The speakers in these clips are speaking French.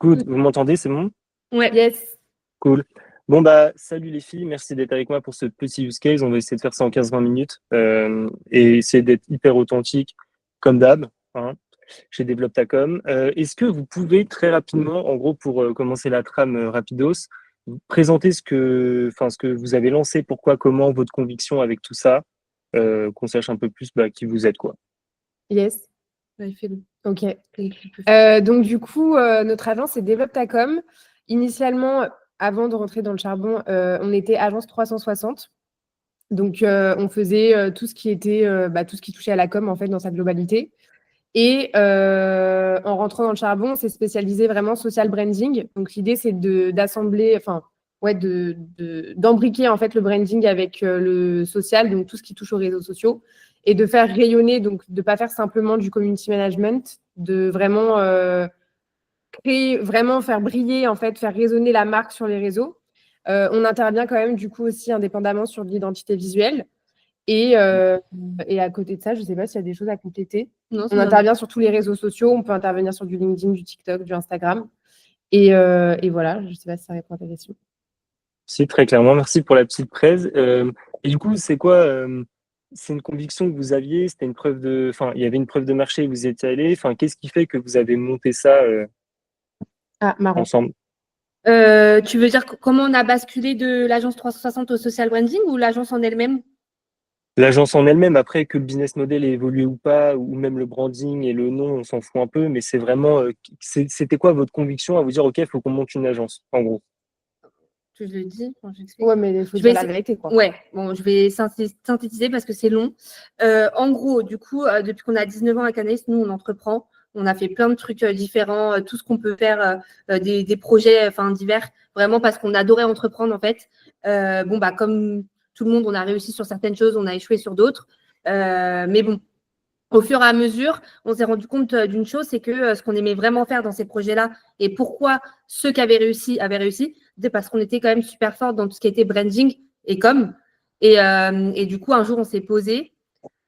Good, vous m'entendez, c'est bon? Ouais. Yes. Cool. Bon, salut les filles, merci d'être avec moi pour ce petit use case. On va essayer de faire ça en 15-20 minutes et essayer d'être hyper authentique, comme d'hab, hein, chez Développe ta com. Est-ce que vous pouvez très rapidement, en gros, pour commencer la trame rapidos, vous présenter ce que vous avez lancé, pourquoi, comment, votre conviction avec tout ça, qu'on sache un peu plus qui vous êtes, quoi. Yes. Ouais, fais-le. Ok. Et Donc, du coup, notre agence, c'est Développe ta com. Initialement, avant de rentrer dans le charbon, on était agence 360. Donc, on faisait tout ce qui était, tout ce qui touchait à la com, en fait, dans sa globalité. Et en rentrant dans le charbon, on s'est spécialisé vraiment social branding. Donc, l'idée, c'est d'assembler, d'embriquer, en fait, le branding avec le social, donc tout ce qui touche aux réseaux sociaux, et de faire rayonner, donc de ne pas faire simplement du community management, de vraiment créer, vraiment faire briller, en fait, faire résonner la marque sur les réseaux. On intervient quand même, du coup, aussi indépendamment sur l'identité visuelle. Et à côté de ça, je ne sais pas s'il y a des choses à compléter. Non, On intervient sur tous les réseaux sociaux. On peut intervenir sur du LinkedIn, du TikTok, du Instagram. Et voilà, je ne sais pas si ça répond à ta question. Si, très clairement. Merci pour la petite presse. Et du coup, c'est quoi c'est une conviction que vous aviez? C'était une preuve de, enfin, il y avait une preuve de marché, vous y étiez allé. Enfin, qu'est-ce qui fait que vous avez monté ça Ah, marrant. ensemble? tu veux dire comment on a basculé de l'agence 360 au social branding ou l'agence en elle-même? L'agence en elle-même, après que le business model ait évolué ou pas, ou même le branding et le nom, on s'en fout un peu, mais c'est vraiment, c'était quoi votre conviction à vous dire, OK, il faut qu'on monte une agence, en gros? Je le dis quand j'explique. Ouais, mais il faut Je dire vais la essayer- vérité, quoi. Ouais, bon, je vais synthétiser parce que c'est long. En gros, du coup, depuis qu'on a 19 ans à Canalis, nous, on entreprend. On a fait plein de trucs différents, tout ce qu'on peut faire, des projets divers, vraiment parce qu'on adorait entreprendre, en fait. Comme tout le monde, on a réussi sur certaines choses, on a échoué sur d'autres. Mais bon, au fur et à mesure, on s'est rendu compte d'une chose, c'est que ce qu'on aimait vraiment faire dans ces projets-là et pourquoi ceux qui avaient réussi, c'était parce qu'on était quand même super fort dans tout ce qui était branding et com. Et du coup, un jour, on s'est posé.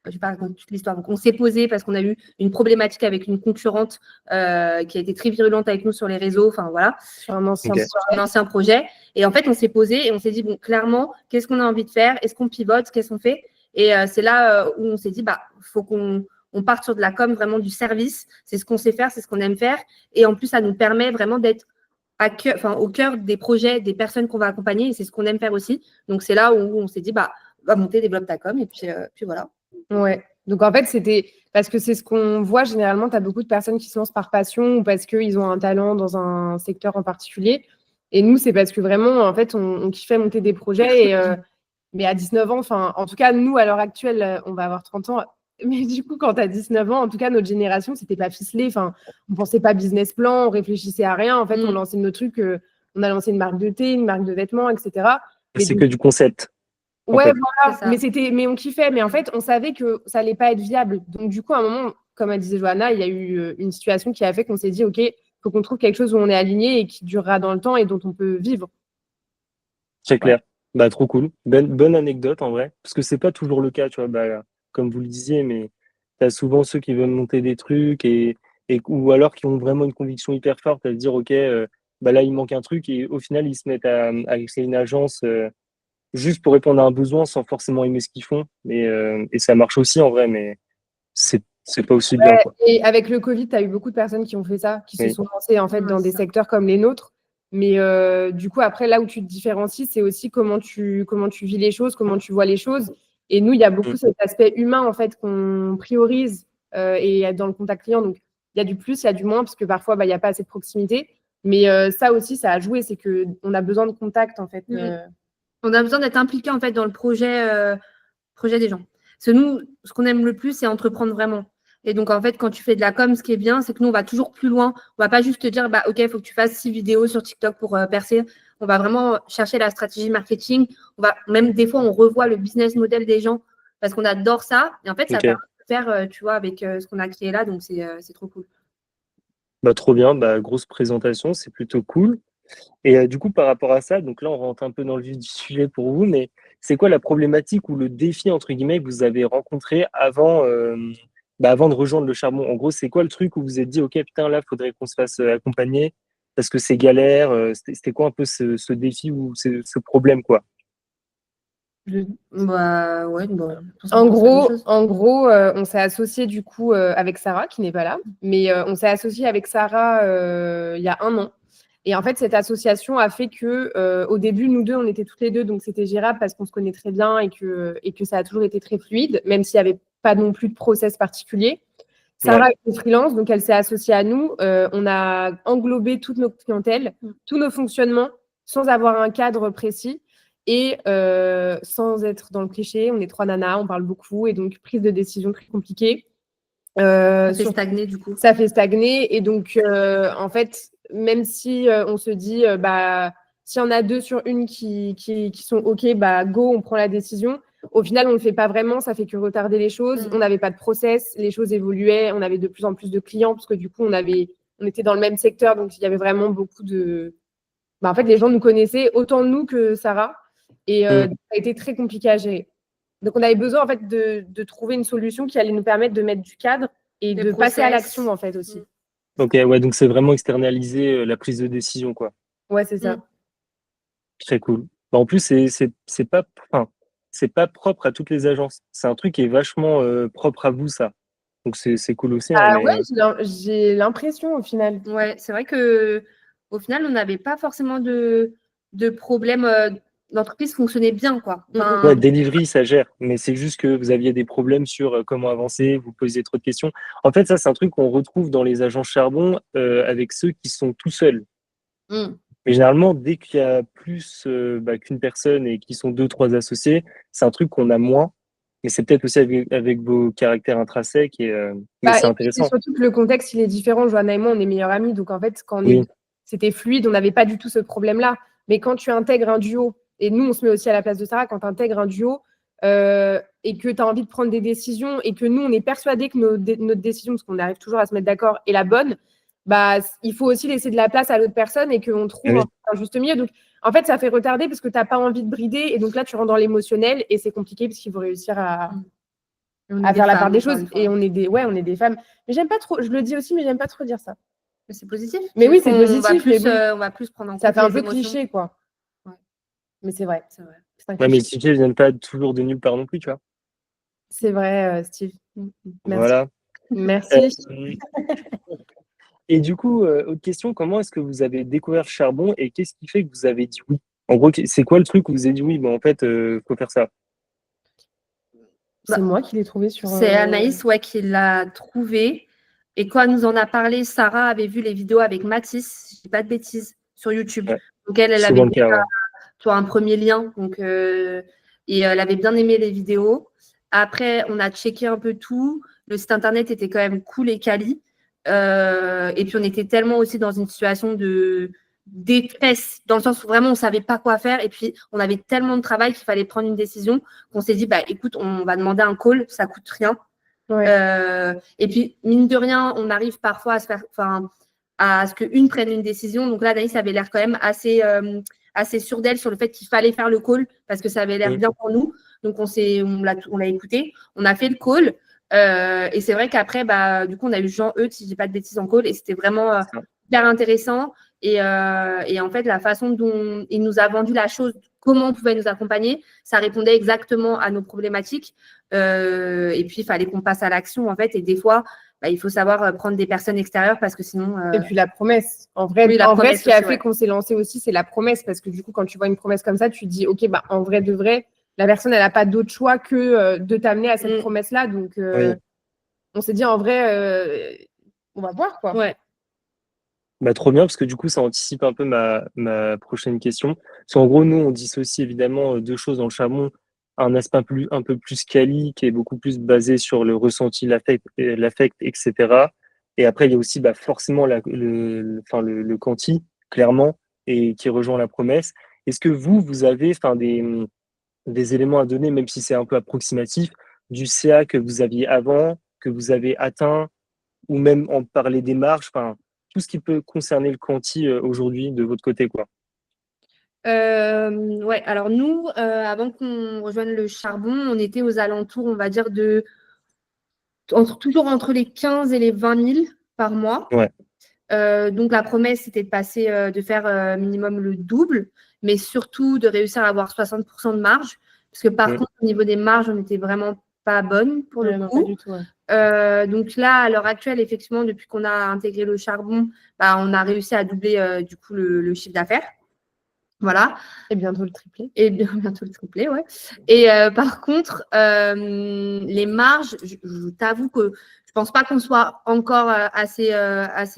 Je vais pas raconter toute l'histoire. Donc, on s'est posé parce qu'on a eu une problématique avec une concurrente qui a été très virulente avec nous sur les réseaux. Enfin, voilà. Sur un ancien, Ok. Sur un ancien projet. Et en fait, on s'est posé et on s'est dit, bon, clairement, qu'est-ce qu'on a envie de faire? Est-ce qu'on pivote? Qu'est-ce qu'on fait? Et c'est là où on s'est dit, faut qu'on parte sur de la com, vraiment du service. C'est ce qu'on sait faire, c'est ce qu'on aime faire. Et en plus, ça nous permet vraiment d'être au cœur des projets, des personnes qu'on va accompagner. Et c'est ce qu'on aime faire aussi. Donc, c'est là où on s'est dit, on va monter, développe ta com. Et puis voilà. Ouais. Donc, en fait, c'était parce que c'est ce qu'on voit généralement. Tu as beaucoup de personnes qui se lancent par passion ou parce qu'ils ont un talent dans un secteur en particulier. Et nous, c'est parce que vraiment, en fait, on kiffait monter des projets. Mais à 19 ans, en tout cas, nous, à l'heure actuelle, on va avoir 30 ans. Mais du coup, quand tu as 19 ans, en tout cas, notre génération, c'était pas ficelé. On ne pensait pas business plan, on réfléchissait à rien. En fait, on lançait nos trucs. On a lancé une marque de thé, une marque de vêtements, etc. Mais C'est que du concept. ouais, fait. voilà. Mais on kiffait. Mais en fait, on savait que ça allait pas être viable. Donc, du coup, à un moment, comme elle disait Johanna, il y a eu une situation qui a fait qu'on s'est dit, OK, faut qu'on trouve quelque chose où on est aligné et qui durera dans le temps et dont on peut vivre. C'est Voilà. clair. Trop cool. Bonne anecdote en vrai. Parce que c'est pas toujours le cas, tu vois, comme vous le disiez, mais tu as souvent ceux qui veulent monter des trucs ou alors qui ont vraiment une conviction hyper forte à se dire, OK, là, il manque un truc et au final, ils se mettent à créer une agence juste pour répondre à un besoin sans forcément aimer ce qu'ils font. Et ça marche aussi en vrai, mais c'est pas aussi bien, Ouais, quoi. et avec le Covid, tu as eu beaucoup de personnes qui ont fait ça, qui se Oui. sont lancées en fait dans des secteurs comme les nôtres. Mais du coup, après, là où tu te différencies, c'est aussi comment tu vis les choses, comment tu vois les choses. Et nous, il y a beaucoup Mm. cet aspect humain en fait qu'on priorise et dans le contact client. Donc, il y a du plus, il y a du moins, parce que parfois, il n'y a pas assez de proximité. Mais ça aussi, ça a joué, c'est qu'on a besoin de contact en fait. On a besoin d'être impliqué en fait dans le projet des gens. Parce que nous, ce qu'on aime le plus, c'est entreprendre vraiment. Et donc, en fait, quand tu fais de la com, ce qui est bien, c'est que nous, on va toujours plus loin. On va pas juste te dire, OK, il faut que tu fasses 6 vidéos sur TikTok pour percer. On va vraiment chercher la stratégie marketing. Même des fois, on revoit le business model des gens parce qu'on adore ça. Et en fait, ça Ok. permet de faire, tu vois, avec ce qu'on a créé là. Donc, c'est trop cool. Trop bien. Grosse présentation, c'est plutôt cool. Et du coup, par rapport à ça, donc là, on rentre un peu dans le vif du sujet pour vous, mais c'est quoi la problématique ou le défi, entre guillemets, que vous avez rencontré avant avant de rejoindre le charbon, en gros, c'est quoi le truc où vous vous êtes dit, OK, putain, là, faudrait qu'on se fasse accompagner parce que c'est galère. C'était quoi un peu ce défi ou ce problème, quoi? Bah ouais, bah, En gros, on s'est associé du coup avec Sarah, qui n'est pas là, mais on s'est associé avec Sarah il y a 1 an. Et en fait, cette association a fait que, au début, nous deux, on était toutes les deux, donc c'était gérable parce qu'on se connaît très bien et que ça a toujours été très fluide, même s'il n'y avait pas non plus de process particulier. Sarah est freelance, donc elle s'est associée à nous. On a englobé toutes nos clientèles, tous nos fonctionnements, sans avoir un cadre précis et sans être dans le cliché. On est 3 nanas, on parle beaucoup et donc prise de décision très compliquée. Ça fait stagner du coup. Ça fait stagner et donc en fait, même si on se dit s'il y en a 2 sur 1 qui sont OK, go, on prend la décision. Au final, on ne le fait pas vraiment, ça fait que retarder les choses. On n'avait pas de process, les choses évoluaient, on avait de plus en plus de clients parce que du coup, on était dans le même secteur, donc il y avait vraiment beaucoup de. En fait, les gens nous connaissaient autant nous que Sarah et ça a été très compliqué à gérer. Donc, on avait besoin en fait de trouver une solution qui allait nous permettre de mettre du cadre et de passer à l'action en fait aussi. OK, ouais, donc c'est vraiment externaliser la prise de décision, quoi. Ouais, c'est ça. Très cool. En plus, c'est pas, enfin, c'est pas propre à toutes les agences. C'est un truc qui est vachement propre à vous, ça. Donc c'est cool aussi, hein, mais Ouais, j'ai l'impression au final. Ouais, c'est vrai que au final, on n'avait pas forcément de problème. L'entreprise fonctionnait bien, quoi. ouais, delivery, ça gère. Mais c'est juste que vous aviez des problèmes sur comment avancer, vous posiez trop de questions. En fait, ça, c'est un truc qu'on retrouve dans les agences charbon avec ceux qui sont tout seuls. Mais généralement, dès qu'il y a plus qu'une personne et qui sont 2, 3 associés, c'est un truc qu'on a moins. Mais c'est peut-être aussi avec vos caractères intrinsèques mais c'est intéressant. Et surtout que le contexte, il est différent. Johanna et moi, on est meilleures amies. Donc, en fait, Oui. c'était fluide, on n'avait pas du tout ce problème-là. Mais quand tu intègres un duo, et nous, on se met aussi à la place de Sarah, quand tu intègres un duo et que tu as envie de prendre des décisions et que nous, on est persuadés que notre décision, parce qu'on arrive toujours à se mettre d'accord, est la bonne, il faut aussi laisser de la place à l'autre personne et qu'on trouve un juste milieu. Donc, en fait, ça fait retarder parce que tu n'as pas envie de brider. Et donc là, tu rentres dans l'émotionnel et c'est compliqué parce qu'il faut réussir à faire la part des choses. Et on est des femmes. Mais j'aime pas trop, je le dis aussi, mais j'aime pas trop dire ça. Mais c'est positif. Mais oui, c'est positif. On va plus prendre en compte. Ça fait un peu cliché, quoi. Ouais. Mais c'est vrai. C'est vrai. Ouais, mais les clichés ne viennent pas toujours de nulle part non plus, tu vois. C'est vrai, Steve. Merci. Voilà. Merci. Et du coup, autre question, comment est-ce que vous avez découvert le charbon et qu'est-ce qui fait que vous avez dit oui? En gros, c'est quoi le truc où vous avez dit oui, en fait, faut faire ça? C'est moi qui l'ai trouvé sur. C'est Anaïs qui l'a trouvé. Et quand elle nous en a parlé, Sarah avait vu les vidéos avec Mathis, je dis pas de bêtises, sur YouTube. Ouais. Donc elle avait Souvent le cas, un premier lien. Donc, et elle avait bien aimé les vidéos. Après, on a checké un peu tout. Le site internet était quand même cool et quali. Et puis on était tellement aussi dans une situation de détresse, dans le sens où vraiment on savait pas quoi faire. Et puis on avait tellement de travail qu'il fallait prendre une décision qu'on s'est dit, écoute, on va demander un call, ça coûte rien. Ouais. Et puis, mine de rien, on arrive parfois à ce qu'une prenne une décision. Donc là, Anaïs avait l'air quand même assez sûre d'elle sur le fait qu'il fallait faire le call parce que ça avait l'air bien pour nous. Donc, on l'a écouté. On a fait le call. Et c'est vrai qu'apraprès, du coup, on a eu Jean-Eudes, si je dis pas de bêtises, en call. Et c'était vraiment hyper intéressant. Et en fait, la façon dont il nous a vendu la chose, comment on pouvait nous accompagner, ça répondait exactement à nos problématiques. Et puis, il fallait qu'on passe à l'action, en fait. Et des fois, il faut savoir prendre des personnes extérieures parce que sinon… Et puis la promesse. En vrai, ce qui a fait qu'on s'est lancé aussi, c'est la promesse. Parce que du coup, quand tu vois une promesse comme ça, tu te dis, OK, en vrai de vrai, la personne, elle n'a pas d'autre choix que de t'amener à cette promesse-là. Donc, on s'est dit, en vrai, on va voir, quoi. Ouais. Trop bien, parce que du coup, ça anticipe un peu ma prochaine question. Parce qu'en gros, nous, on dissocie évidemment 2 choses dans le charbon. Un aspect un peu plus quali, qui est beaucoup plus basé sur le ressenti, l'affect, etc. Et après, il y a aussi forcément le quanti, clairement, et qui rejoint la promesse. Est-ce que vous avez des éléments à donner, même si c'est un peu approximatif, du CA que vous aviez avant, que vous avez atteint, ou même en parler des marges, tout ce qui peut concerner le quanti aujourd'hui de votre côté, quoi. Ouais, alors nous, avant qu'on rejoigne le charbon, on était aux alentours, on va dire, de toujours entre les 15 et les 20 000 par mois. Ouais. Donc, la promesse, c'était de passer, de faire minimum le double, mais surtout de réussir à avoir 60% de marge. Parce que par contre, au niveau des marges, on n'était vraiment pas bonne pour le Non, coup. pas du tout, ouais. Donc là, à l'heure actuelle, effectivement, depuis qu'on a intégré le charbon, on a réussi à doubler du coup le chiffre d'affaires. Voilà. Et bientôt le triplé. Et bientôt le triplé, ouais. Et par contre, les marges, je t'avoue que je pense pas qu'on soit encore assez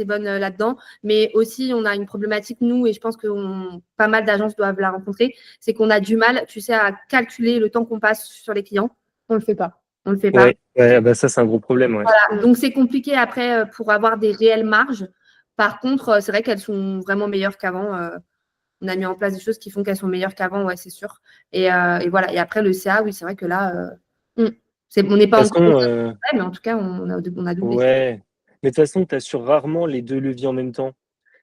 bonne là-dedans, mais aussi on a une problématique, nous, et je pense que pas mal d'agences doivent la rencontrer, c'est qu'on a du mal, tu sais, à calculer le temps qu'on passe sur les clients. On le fait pas. On le fait pas. Ouais, bah ça, c'est un gros problème. Ouais. Voilà. Donc, c'est compliqué après pour avoir des réelles marges. Par contre, c'est vrai qu'elles sont vraiment meilleures qu'avant. On a mis en place des choses qui font qu'elles sont meilleures qu'avant, ouais, c'est sûr. Et voilà. Et après, le CA, oui, c'est vrai que là, on n'est pas encore mais en tout cas, on a doublé. Ouais. Mais de toute façon, tu assures rarement les deux leviers en même temps.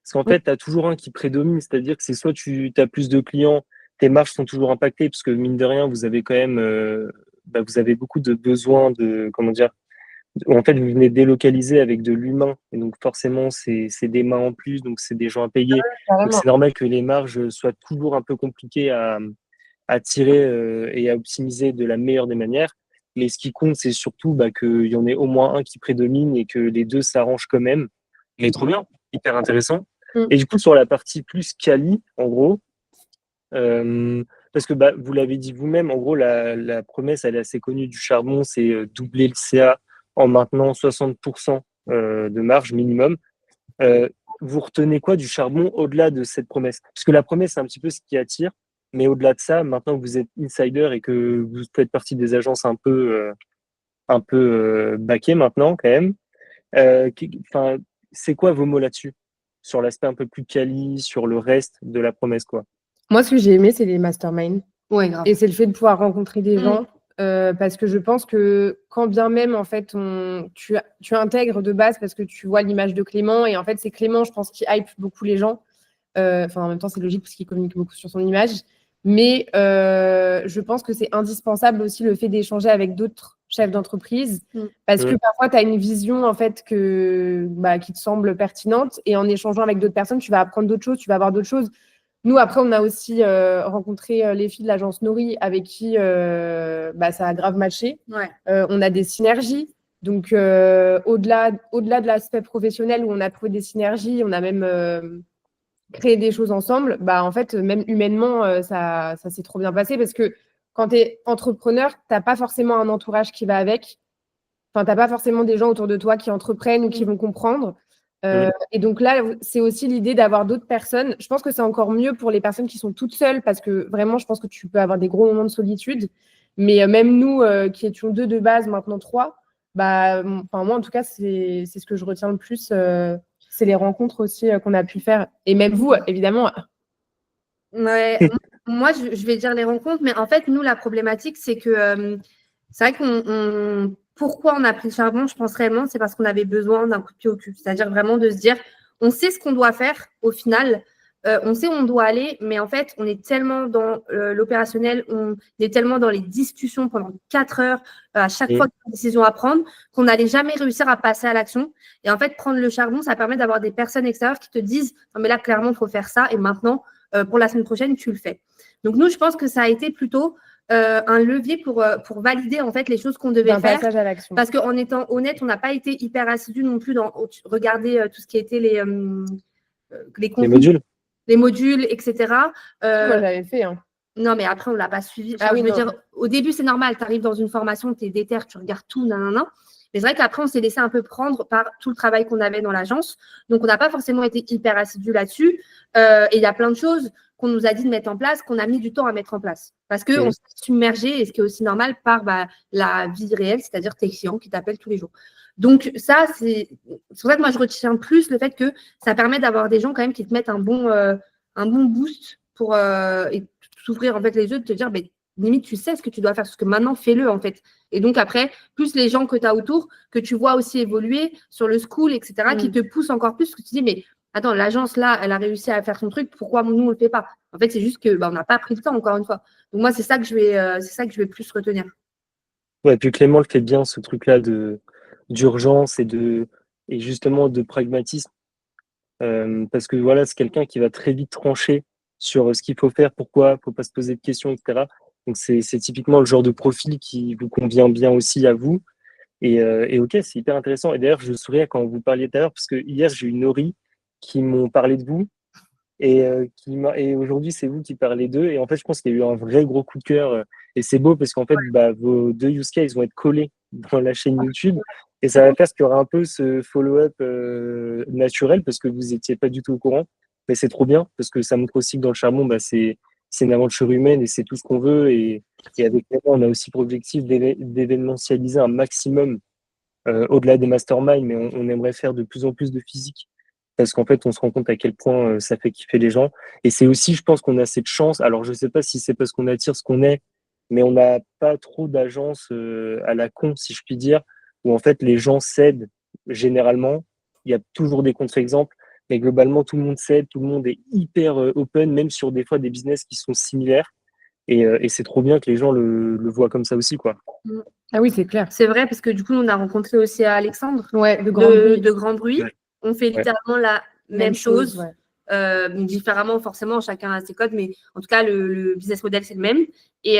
Parce qu'en fait, tu as toujours un qui prédomine, c'est-à-dire que c'est soit tu as plus de clients, tes marges sont toujours impactées, parce que mine de rien, vous avez quand même vous avez beaucoup de besoins de, comment dire, en fait, vous venez délocaliser avec de l'humain, et donc forcément, c'est des mains en plus, donc c'est des gens à payer. Donc c'est normal que les marges soient toujours un peu compliquées à tirer et à optimiser de la meilleure des manières. Mais ce qui compte, c'est surtout qu'il y en ait au moins un qui prédomine et que les deux s'arrangent quand même. Mais trop bien, hyper intéressant. Et du coup, sur la partie plus quali, en gros, parce que vous l'avez dit vous-même, en gros, la promesse, elle est assez connue du charbon, c'est doubler le CA en maintenant 60% de marge minimum. Vous retenez quoi du charbon au-delà de cette promesse? Parce que la promesse, c'est un petit peu ce qui attire, mais au-delà de ça, maintenant que vous êtes insider et que vous faites partie des agences un peu baquées maintenant, quand même, c'est quoi vos mots là-dessus? Sur l'aspect un peu plus quali, sur le reste de la promesse, quoi. Moi, ce que j'ai aimé, c'est les masterminds. Ouais, grave. Et c'est le fait de pouvoir rencontrer des gens. Parce que je pense que quand bien même, en fait, tu intègres de base parce que tu vois l'image de Clément. Et en fait, c'est Clément, je pense, qui hype beaucoup les gens. En même temps, c'est logique parce qu'il communique beaucoup sur son image. Mais je pense que c'est indispensable aussi le fait d'échanger avec d'autres chefs d'entreprise. Parce que parfois, tu as une vision, en fait, qui te semble pertinente. Et en échangeant avec d'autres personnes, tu vas apprendre d'autres choses, tu vas avoir d'autres choses. Nous, après, on a aussi rencontré les filles de l'agence Nori avec qui ça a grave matché. Ouais. On a des synergies. Donc, au-delà de l'aspect professionnel où on a trouvé des synergies, on a même créé des choses ensemble. En fait, même humainement, ça s'est trop bien passé parce que quand tu es entrepreneur, tu n'as pas forcément un entourage qui va avec. Enfin, tu n'as pas forcément des gens autour de toi qui entreprennent ou qui vont comprendre. Et donc là, c'est aussi l'idée d'avoir d'autres personnes. Je pense que c'est encore mieux pour les personnes qui sont toutes seules parce que vraiment, je pense que tu peux avoir des gros moments de solitude. Mais même nous, qui étions 2 de base, maintenant 3, moi, en tout cas, c'est ce que je retiens le plus. C'est les rencontres aussi qu'on a pu faire. Et même vous, évidemment. Ouais, moi, je vais dire les rencontres, mais en fait, nous, la problématique, c'est que c'est vrai qu'on pourquoi on a pris le charbon, je pense réellement, c'est parce qu'on avait besoin d'un coup de pied au cul. C'est-à-dire vraiment de se dire, on sait ce qu'on doit faire au final, on sait où on doit aller, mais en fait, on est tellement dans l'opérationnel, on est tellement dans les discussions pendant 4 heures, à chaque fois qu'il y a une décision à prendre, qu'on n'allait jamais réussir à passer à l'action. Et en fait, prendre le charbon, ça permet d'avoir des personnes extérieures qui te disent, non mais là, clairement, il faut faire ça, et maintenant, pour la semaine prochaine, tu le fais. Donc, nous, je pense que ça a été plutôt un levier pour valider en fait les choses qu'on devait faire. Passage à l'action. Parce qu'en étant honnête, on n'a pas été hyper assidus non plus dans regarder tout ce qui était les modules. Les modules, etc. Moi, j'avais fait. Non, mais après, on ne l'a pas suivi. Ah, oui, je veux dire, au début, c'est normal. Tu arrives dans une formation, tu es déter, tu regardes tout, nanana. Mais c'est vrai qu'après, on s'est laissé un peu prendre par tout le travail qu'on avait dans l'agence. Donc, on n'a pas forcément été hyper assidus là-dessus. Et il y a plein de choses qu'on nous a dit de mettre en place, qu'on a mis du temps à mettre en place. Parce qu'on s'est submergé, et ce qui est aussi normal, par la vie réelle, c'est-à-dire tes clients qui t'appellent tous les jours. Donc, ça, c'est pour ça que moi, je retiens plus le fait que ça permet d'avoir des gens quand même qui te mettent un bon boost pour s'ouvrir en fait les yeux, de te dire, limite, tu sais ce que tu dois faire, parce que maintenant, fais-le, en fait. Et donc, après, plus les gens que tu as autour, que tu vois aussi évoluer sur le school, etc., qui te poussent encore plus, parce que tu dis, mais attends, l'agence, là, elle a réussi à faire son truc, pourquoi nous, on ne le fait pas? En fait, c'est juste que on n'a pas pris le temps, encore une fois. Donc, moi, c'est ça que je vais plus retenir. Ouais, puis Clément le fait bien, ce truc-là d'urgence et justement de pragmatisme. Parce que voilà, c'est quelqu'un qui va très vite trancher sur ce qu'il faut faire, pourquoi, faut pas se poser de questions, etc. Donc c'est typiquement le genre de profil qui vous convient bien aussi à vous. Et ok, c'est hyper intéressant. Et d'ailleurs, je souriais quand vous parliez tout à l'heure, parce que hier, j'ai eu Nori qui m'ont parlé de vous. Et aujourd'hui, c'est vous qui parlez d'eux. Et en fait, je pense qu'il y a eu un vrai gros coup de cœur. Et c'est beau parce qu'en fait, vos deux use cases vont être collés dans la chaîne YouTube. Et ça va faire qu'il y aura un peu ce follow-up naturel parce que vous n'étiez pas du tout au courant. Mais c'est trop bien parce que ça montre aussi que dans le charbon, c'est une aventure humaine et c'est tout ce qu'on veut. Et avec Nana, on a aussi pour objectif d'événementialiser un maximum au-delà des masterminds, mais on aimerait faire de plus en plus de physique parce qu'en fait, on se rend compte à quel point ça fait kiffer les gens. Et c'est aussi, je pense qu'on a cette chance. Alors, je ne sais pas si c'est parce qu'on attire ce qu'on est, mais on n'a pas trop d'agences à la con, si je puis dire, où en fait, les gens cèdent généralement. Il y a toujours des contre-exemples, mais globalement, tout le monde cède, tout le monde est hyper open, même sur des fois des business qui sont similaires. Et c'est trop bien que les gens le voient comme ça aussi, quoi. Ah oui, c'est clair. C'est vrai, parce que du coup, on a rencontré aussi Alexandre Ouais, de Grand Bruit. de Grand Bruit. Ouais. On fait littéralement la même chose. Ouais. Différemment, forcément, chacun a ses codes, mais en tout cas, le business model, c'est le même. Et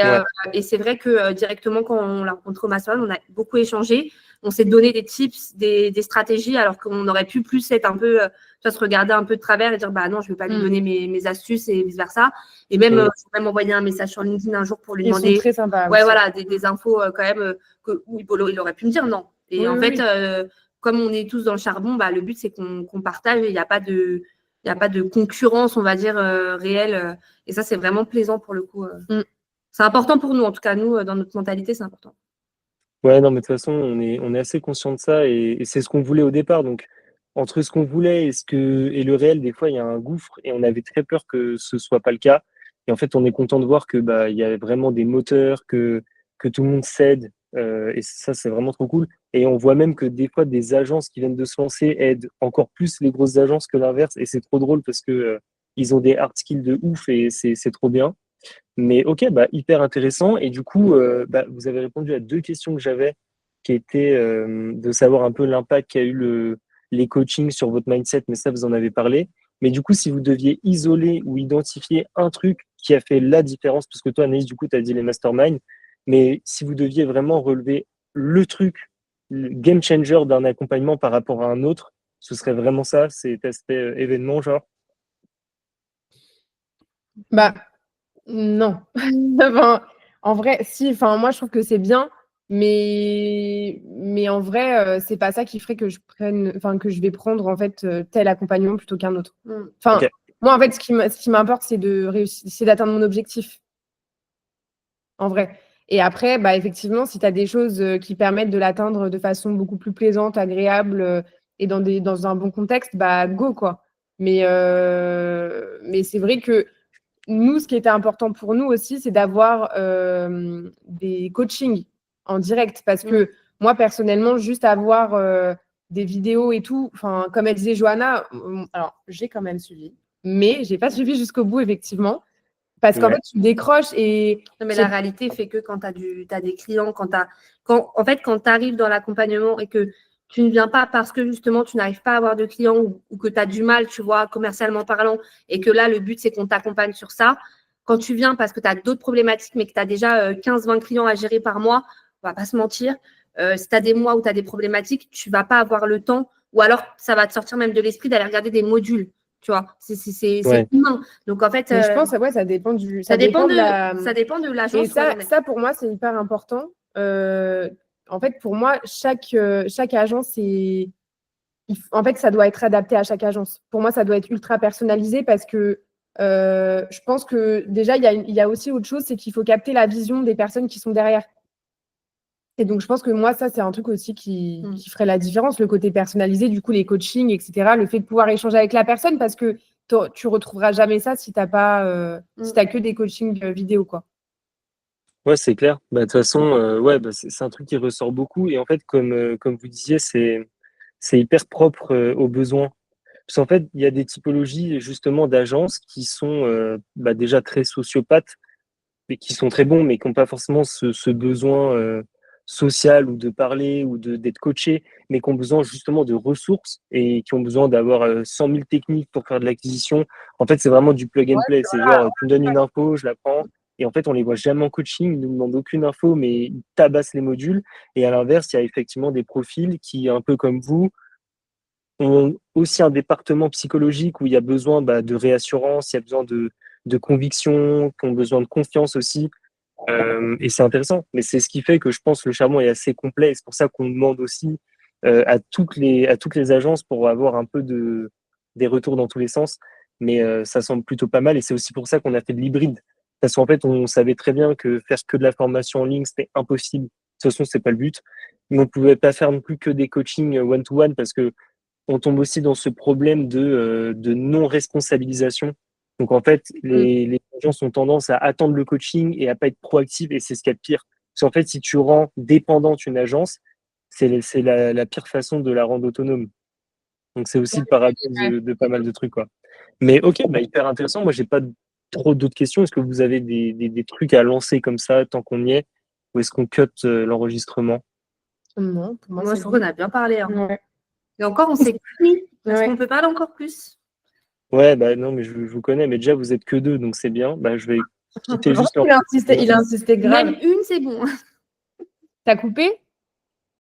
c'est vrai que directement, quand on l'a rencontré au Mastermind, on a beaucoup échangé. On s'est donné des tips, des stratégies, alors qu'on aurait pu plus être un peu, se regarder un peu de travers et dire, bah non, je ne vais pas lui donner mes astuces et vice-versa. Et même, j'ai même envoyé un message sur LinkedIn un jour pour lui demander. Ils sont très sympas. Ouais, voilà, des infos quand même, où il aurait pu me dire non. Et en fait, comme on est tous dans le charbon, le but, c'est qu'on partage et il n'y a pas de concurrence, on va dire, réelle. Et ça, c'est vraiment plaisant pour le coup. C'est important pour nous, en tout cas, nous, dans notre mentalité, c'est important. Ouais, non, mais de toute façon, on est assez conscient de ça et c'est ce qu'on voulait au départ. Donc, entre ce qu'on voulait et le réel, des fois, il y a un gouffre et on avait très peur que ce soit pas le cas. Et en fait, on est content de voir que il y a vraiment des moteurs, que tout le monde cède. Et ça, c'est vraiment trop cool. Et on voit même que des fois, des agences qui viennent de se lancer aident encore plus les grosses agences que l'inverse. Et c'est trop drôle parce que ils ont des hard skills de ouf et c'est trop bien. Mais ok, hyper intéressant. Et du coup, vous avez répondu à deux questions que j'avais, qui étaient de savoir un peu l'impact qu'a eu les coachings sur votre mindset, mais ça, vous en avez parlé. Mais du coup, si vous deviez isoler ou identifier un truc qui a fait la différence, parce que toi, Anaïs, du coup, tu as dit les masterminds, mais si vous deviez vraiment relever le truc, le game changer d'un accompagnement par rapport à un autre, ce serait vraiment ça, cet aspect événement, genre? Non. Enfin, en vrai, si, enfin, moi je trouve que c'est bien, mais en vrai, c'est pas ça qui ferait que que je vais prendre en fait tel accompagnement plutôt qu'un autre. Enfin, Ok. moi en fait, ce qui m'importe, c'est de réussir, c'est d'atteindre mon objectif. En vrai. Et après, effectivement, si tu as des choses qui permettent de l'atteindre de façon beaucoup plus plaisante, agréable et dans un bon contexte, go quoi. Mais c'est vrai que nous, ce qui était important pour nous aussi, c'est d'avoir des coachings en direct. Parce que moi, personnellement, juste avoir des vidéos et tout, comme elle disait Johanna, alors j'ai quand même suivi, mais j'ai pas suivi jusqu'au bout, effectivement. Parce qu'en fait, tu décroches et. Non, mais la réalité fait que quand tu as des clients, quand tu arrives dans l'accompagnement et que tu ne viens pas parce que justement tu n'arrives pas à avoir de clients ou que tu as du mal, tu vois, commercialement parlant, et que là, le but, c'est qu'on t'accompagne sur ça. Quand tu viens parce que tu as d'autres problématiques, mais que tu as déjà 15-20 clients à gérer par mois, on va pas se mentir, si tu as des mois où tu as des problématiques, tu vas pas avoir le temps, ou alors ça va te sortir même de l'esprit d'aller regarder des modules. Tu vois, c'est humain. Donc en fait, mais je pense que ça dépend ça dépend de l'agence. Et ça, pour moi, c'est hyper important. En fait, pour moi, chaque agence en fait, ça doit être adapté à chaque agence. Pour moi, ça doit être ultra personnalisé parce que je pense que déjà, il y a aussi autre chose, c'est qu'il faut capter la vision des personnes qui sont derrière. Et donc, je pense que moi, ça, c'est un truc aussi qui ferait la différence, le côté personnalisé, du coup, les coachings, etc., le fait de pouvoir échanger avec la personne, parce que tu retrouveras jamais ça si t'as pas, si t'as que des coachings vidéo, quoi. Ouais, c'est clair. De toute façon, c'est un truc qui ressort beaucoup. Et en fait, comme vous disiez, c'est hyper propre aux besoins. Parce qu'en fait, il y a des typologies justement d'agences qui sont déjà très sociopathes, et qui sont très bons, mais qui n'ont pas forcément ce besoin sociales ou de parler ou d'être coachés, mais qui ont besoin justement de ressources et qui ont besoin d'avoir 100 000 techniques pour faire de l'acquisition. En fait, c'est vraiment du plug and play. C'est genre, tu me donnes une info, je la prends. Et en fait, on les voit jamais en coaching, ils ne nous demandent aucune info, mais ils tabassent les modules. Et à l'inverse, il y a effectivement des profils qui, un peu comme vous, ont aussi un département psychologique où il y a besoin de réassurance, il y a besoin de conviction, qui ont besoin de confiance aussi. Et c'est intéressant. Mais c'est ce qui fait que je pense que le charbon est assez complet. Et c'est pour ça qu'on demande aussi à toutes les agences pour avoir un peu des retours dans tous les sens. Mais ça semble plutôt pas mal. Et c'est aussi pour ça qu'on a fait de l'hybride. Parce qu'en fait, on savait très bien que faire que de la formation en ligne, c'était impossible. De toute façon, c'est pas le but. Mais on pouvait pas faire non plus que des coachings one-to-one parce que on tombe aussi dans ce problème de non-responsabilisation. Donc, en fait, les agences ont tendance à attendre le coaching et à pas être proactives, et c'est ce qu'il y a de pire. Parce qu'en fait, si tu rends dépendante une agence, c'est la pire façon de la rendre autonome. Donc, c'est aussi le paradoxe de pas mal de trucs, quoi. Mais ok, hyper intéressant. Moi, j'ai pas trop d'autres questions. Est-ce que vous avez des trucs à lancer comme ça tant qu'on y est, ou est-ce qu'on cut l'enregistrement? Non, pour moi, Moi, c'est je trouve qu'on a bien parlé. Hein. Ouais. Et encore, on s'est mis. Est-ce Ouais. qu'on peut parler encore plus? Ouais, non, mais je vous connais, mais déjà, vous êtes que 2, donc c'est bien. Je vais quitter juste Il a insisté grave. Même une, c'est bon. T'as coupé?